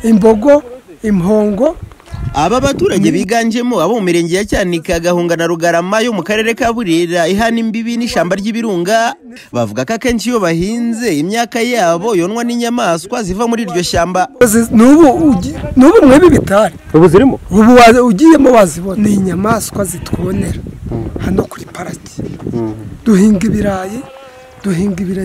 imbogo, impongo. Aba baturage biganjemo abo mu mirenge ya Cyanika, Gahunga na Rugarama yo mu karere ka Burera ihana imbibi n'ishamba ry'ibirunga, bavuga ko akenshi iyo bahinze imyaka yabo yonwa n'inyamaswa ziva muri iryo shyamba. N'ubu mwebi bitari ubu zirimo, ubu ugiyemo wazibona, ni inyamaswa zitwonera hano kuri paraki. Duhinga ibirayi,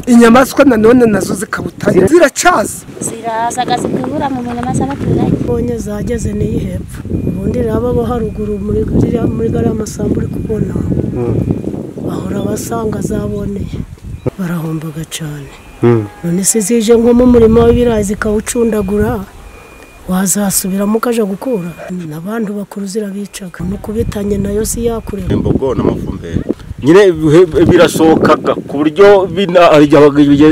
inyamaswa nanone nazo zikabutanya ziracaza, zirasaga zikabura mu nyamaswa n'abaturage. Bonye zageze ni hepfo, ubundi raba bo haruguru muri gariya masambu uri kubona, bahora basanga zaboneye, barahombaga cyane. None se zije nko mu murima w'ibirayi zikawucundagura, wazasubiramo ukaja gukura? N'abantu bakuru zirabicaga, mukubitanye nayo si yakureba. Imbogo n'amafumbire nyine birasohokaga ku buryo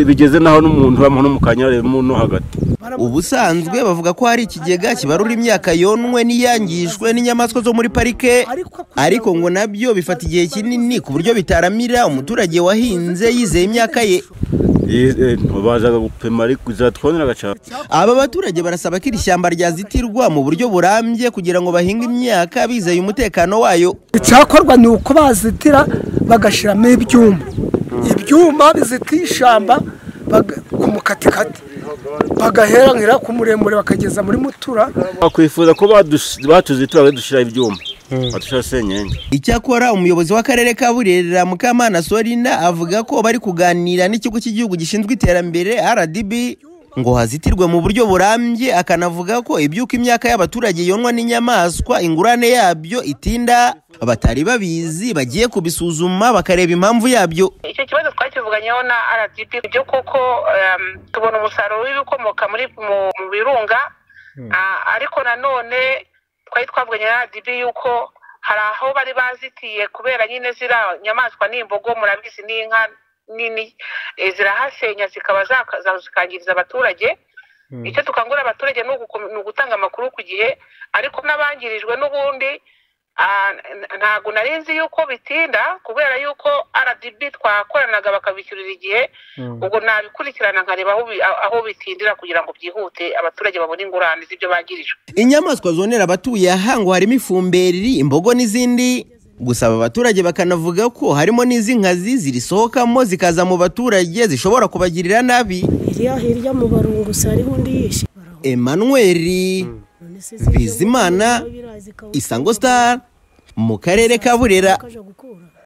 bigeze naho n'umuntu bamuha mu kanyaremo no hagati. Ubusanzwe bavuga ko hari ikigega kibarura imyaka yonwe n'iyangijwe n'inyamaswa zo muri parike, ariko ngo nabyo bifata igihe kinini ku buryo bitaramira umuturage wahinze yizeye imyaka ye. Bazaga gupima ariko zatwoneraga cyane. Aba baturage barasaba ko iri shyamba ryazitirwa mu buryo burambye kugira ngo bahinge imyaka bizeye umutekano wayo. Icyakorwa ni uko bazitira bagashiramo ibyuma bizitiye ishyamba ku mukatikati, bagahera ngira ku muremure bakageza muri Mutura. Bakwifuza ko batuzitura badushira ibyuma, badushira senyenge. Icyakora umuyobozi w'akarere ka Burera Mukamana Sorina avuga ko bari kuganira n'ikigo cy'igihugu gishinzwe iterambere RDB ngo hazitirwe mu buryo burambye, akanavuga ko ibyuka imyaka y'abaturage yonwa n'inyamaswa ingurane yabyo itinda, batari babizi bagiye kubisuzuma bakareba impamvu yabyo. Icyo kibazo twakivuganyeho na RDB byo koko tubona umusaruro w'ibikomoka mu birunga, ariko nanone twari twavuganye na RDB yuko hari aho bari bazitiye kubera nyine zira nyamaswa n'imbogo, murabizi n'inka nini zirahasenya zikaba zikangiriza abaturage. Icyo tukangura abaturage ni ugutanga amakuru ku gihe, ariko n'abangirijwe n'ubundi ntago narinzi yuko bitinda kubera yuko RDB twakoranaga bakabishyurira igihe. Ubwo nabikurikirana nkareba aho bitindira kugira ngo byihute abaturage babone ingurane z'ibyo bagirijwe. Inyamaswa zonera abatuye aha ngo harimo ifumberi, imbogo n'izindi. Gusaba abaturage bakanavuga ko harimo n'izinkazi zirisohokamo zikaza mu baturage zishobora kubagirira nabi. Hirya mu barungusa hariho undi yishe. Emmanuel Bizimana, Isango Star, mu karere ka Burera.